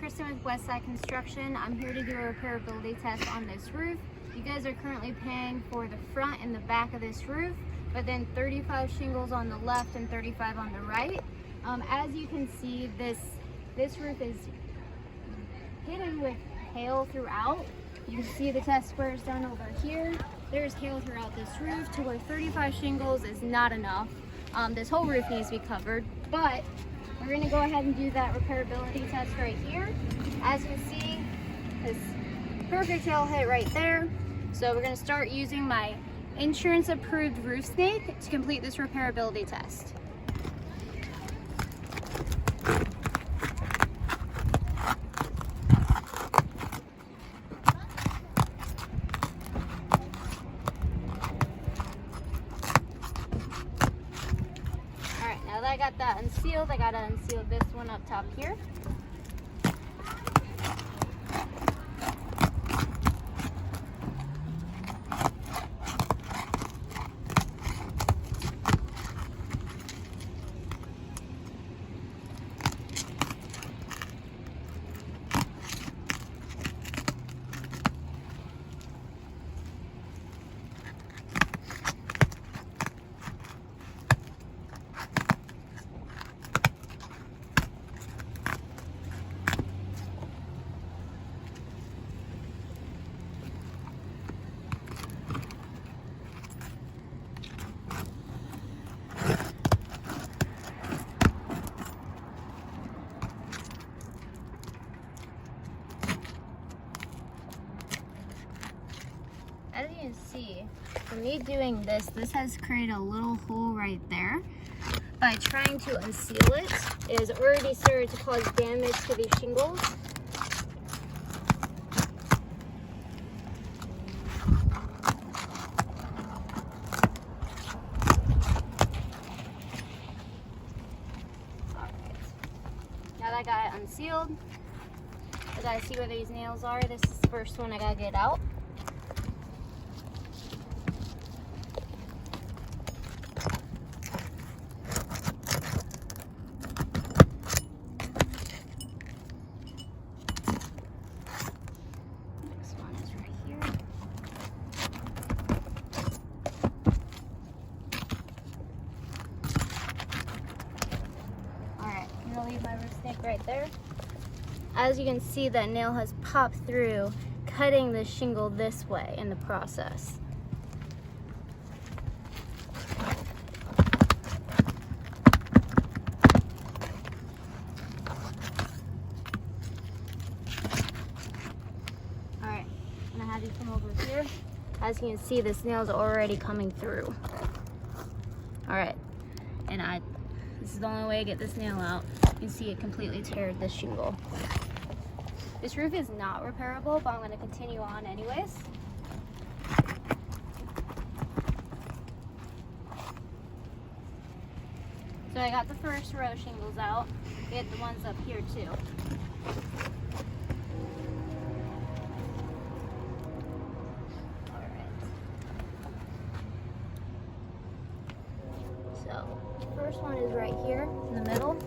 Kristen with Westside Construction. I'm here to do a repairability test on this roof. You guys are currently paying for the front and the back of this roof, but then 35 shingles on the left and 35 on the right. As you can see, this roof is hidden with hail throughout. You can see the test squares done over here. There's hail throughout this roof to where 35 shingles is not enough. This whole roof needs to be covered, but we're going to go ahead and do that repairability test right here. As you can see, this perfect hail hit right there. So we're going to start using my insurance approved roof snake to complete this repairability test. Now that I got that unsealed, I gotta unseal this one up top here. As you can see, for me doing this has created a little hole right there. By trying to unseal it, it has already started to cause damage to these shingles. Alright, now that I got it unsealed, I gotta see where these nails are. This is the first one I gotta get out. Leave my roof snake right there. As you can see, that nail has popped through, cutting the shingle this way in the process. Alright, I'm gonna have you come over here. As you can see, this nail is already coming through. Alright, and this is the only way to get this nail out. You can see it completely teared this shingle. This roof is not repairable, but I'm going to continue on anyways. So I got the first row shingles out. Get the ones up here too. So, first one is right here in the middle.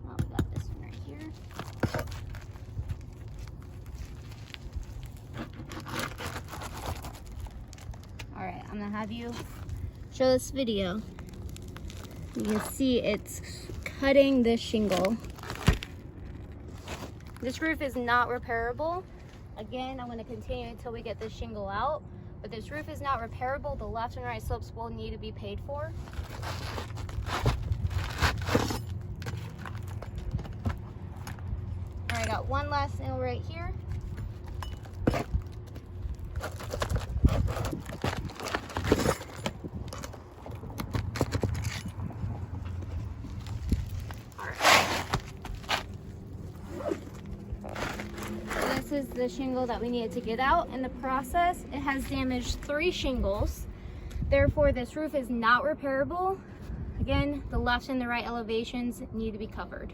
Oh, we got this one right here. Alright, I'm gonna have you show this video. You can see it's cutting this shingle. This roof is not repairable. Again, I'm gonna continue until we get this shingle out. But this roof is not repairable. The left and right slopes will need to be paid for. Alright, I got one last nail right here. This is the shingle that we needed to get out. In the process, it has damaged 3 shingles. Therefore, this roof is not repairable. Again, the left and the right elevations need to be covered.